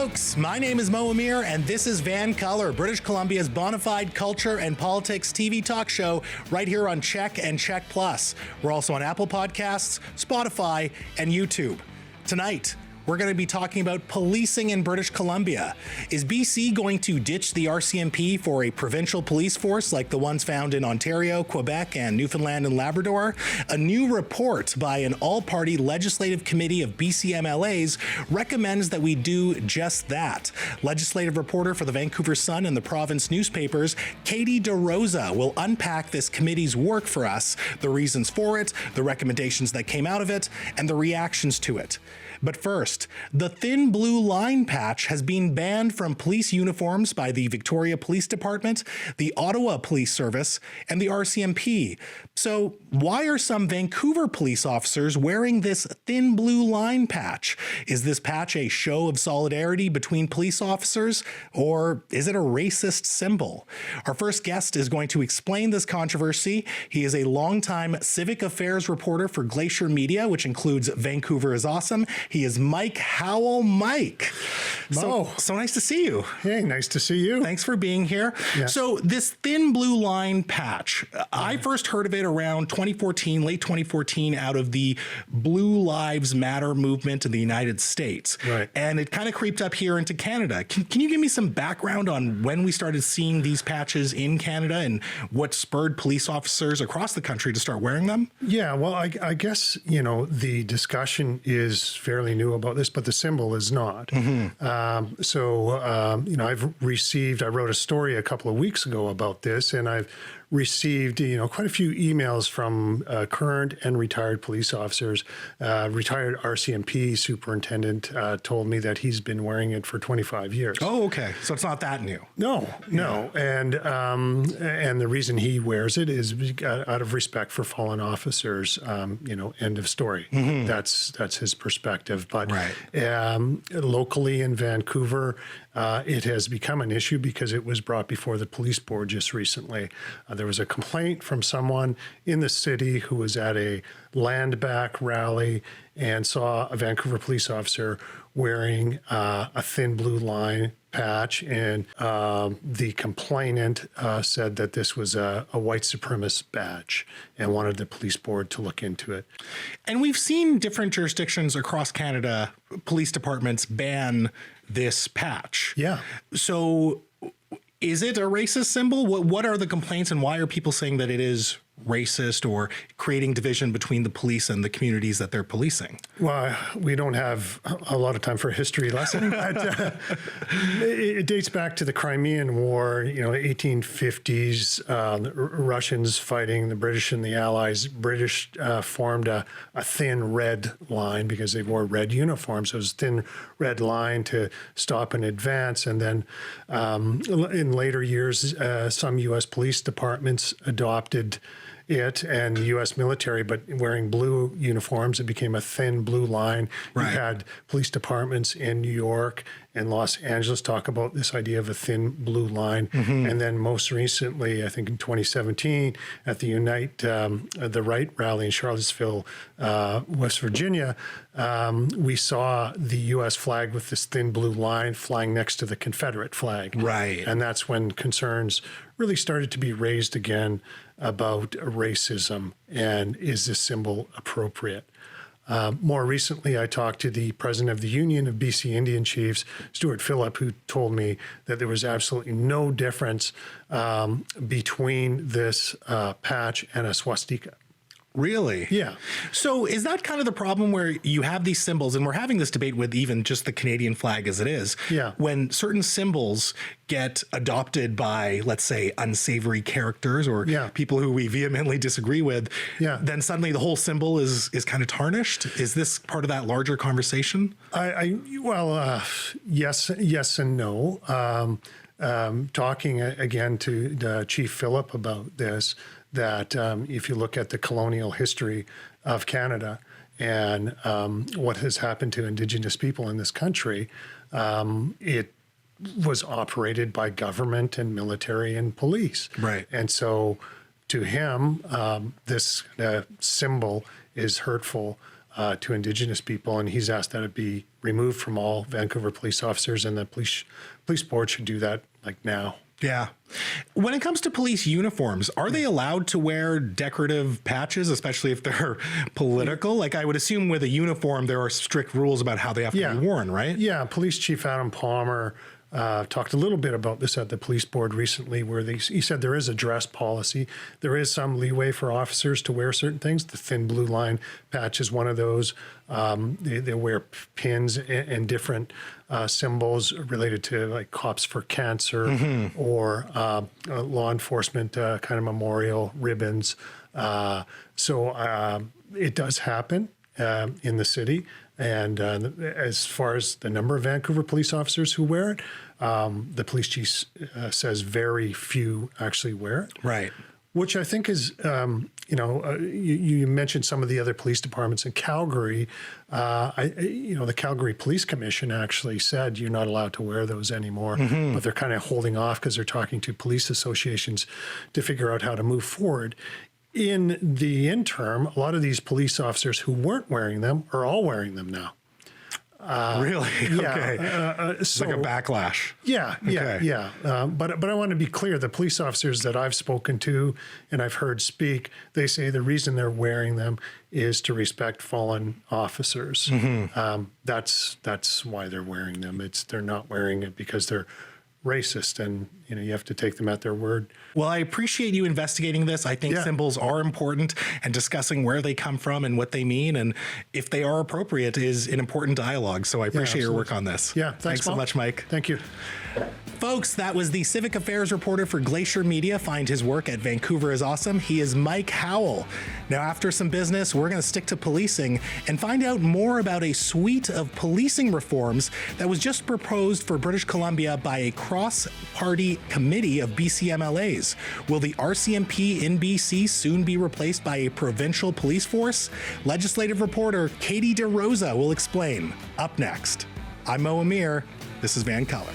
folks. My name is Mo Amir, and this is VANCOLOUR, British Columbia's bona fide culture and politics TV talk show right here on Check and Check Plus. We're also on Apple Podcasts, Spotify, and YouTube. Tonight, we're going to be talking about policing in British Columbia. Is BC going to ditch the RCMP for a provincial police force like the ones found in Ontario, Quebec, and Newfoundland and Labrador? A new report by an all-party legislative committee of BC MLAs recommends that we do just that. Legislative reporter for the Vancouver Sun and the province newspapers, Katie DeRosa, will unpack this committee's work for us, the reasons for it, the recommendations that came out of it, and the reactions to it. But first, the thin blue line patch has been banned from police uniforms by the Victoria Police Department, the Ottawa Police Service, and the RCMP. So why are some Vancouver police officers wearing this thin blue line patch? Is this patch a show of solidarity between police officers, or is it a racist symbol? Our first guest is going to explain this controversy. He is a longtime civic affairs reporter for Glacier Media, which includes Vancouver is Awesome. He is Mike Howell. Mike. Mo. So nice to see you. Hey, nice to see you. Thanks for being here. Yeah. So this thin blue line patch, I first heard of it around 2014, late 2014, out of the Blue Lives Matter movement in the United States. Right. And it kind of creeped up here into Canada. Can you give me some background on when we started seeing these patches in Canada and what spurred police officers across the country to start wearing them? Yeah, well, I guess, the discussion is fairly new about this, but the symbol is not. Mm-hmm. I wrote a story a couple of weeks ago about this, and I've received, quite a few emails from current and retired police officers. Retired RCMP superintendent told me that he's been wearing it for 25 years. Oh, okay. So it's not that new. No. And the reason he wears it is out of respect for fallen officers, end of story. Mm-hmm. That's his perspective. But right. Locally in Vancouver, it has become an issue because it was brought before the police board just recently. There was a complaint from someone in the city who was at a land back rally and saw a Vancouver police officer wearing a thin blue line patch, and the complainant said that this was a white supremacist badge and wanted the police board to look into it. And we've seen different jurisdictions across Canada, police departments ban this patch. Yeah. So is it a racist symbol? What are the complaints, and why are people saying that it is racist or creating division between the police and the communities that they're policing? Well, we don't have a lot of time for a history lesson. But, it dates back to the Crimean War, 1850s, the Russians fighting the British and the Allies. British formed a thin red line because they wore red uniforms. So it was a thin red line to stop and advance. And then in later years, some U.S. police departments adopted it, and the U.S. military, but wearing blue uniforms, it became a thin blue line. Right. You had police departments in New York and Los Angeles talk about this idea of a thin blue line. Mm-hmm. And then most recently, I think in 2017, at the Unite the Right rally in Charlottesville, West Virginia, we saw the U.S. flag with this thin blue line flying next to the Confederate flag. Right. And that's when concerns really started to be raised again about racism and is this symbol appropriate. More recently, I talked to the president of the Union of BC Indian Chiefs, Stuart Phillip, who told me that there was absolutely no difference between this patch and a swastika. Really? Yeah. So is that kind of the problem where you have these symbols, and we're having this debate with even just the Canadian flag as it is, yeah. when certain symbols get adopted by, let's say, unsavory characters or yeah. people who we vehemently disagree with, yeah. then suddenly the whole symbol is kind of tarnished? Is this part of that larger conversation? Yes and no. Talking again to Chief Phillip about this, that if you look at the colonial history of Canada and what has happened to Indigenous people in this country, it was operated by government and military and police. Right. And so to him, this symbol is hurtful to Indigenous people, and he's asked that it be removed from all Vancouver police officers, and the police board should do that like now. Yeah. When it comes to police uniforms, are they allowed to wear decorative patches, especially if they're political? Like, I would assume with a uniform, there are strict rules about how they have to be worn, right? Yeah. Police Chief Adam Palmer talked a little bit about this at the police board recently, where he said there is a dress policy. There is some leeway for officers to wear certain things. The thin blue line patch is one of those. They wear pins and different symbols related to like Cops for Cancer or law enforcement kind of memorial ribbons. So it does happen in the city. And as far as the number of Vancouver police officers who wear it, the police chief says very few actually wear it. Right. Which I think is, you mentioned some of the other police departments in Calgary. The Calgary Police Commission actually said you're not allowed to wear those anymore, but they're kind of holding off because they're talking to police associations to figure out how to move forward. In the interim, a lot of these police officers who weren't wearing them are all wearing them now. Really? Yeah. Okay. It's like a backlash. Yeah. But I want to be clear. The police officers that I've spoken to and I've heard speak, they say the reason they're wearing them is to respect fallen officers. That's why they're wearing them. They're not wearing it because they're racist, and you have to take them at their word. Well, I appreciate you investigating this. I think symbols are important, and discussing where they come from and what they mean and if they are appropriate is an important dialogue. So I appreciate your work on this. Yeah, thanks so much, Mike. Thank you. Folks, that was the civic affairs reporter for Glacier Media. Find his work at Vancouver is Awesome. He is Mike Howell. Now, after some business, we're going to stick to policing and find out more about a suite of policing reforms that was just proposed for British Columbia by a cross-party committee of BCMLAs. Will the RCMP in BC soon be replaced by a provincial police force? Legislative reporter Katie DeRosa will explain. Up next. I'm Mo Amir. This is VANCOLOUR.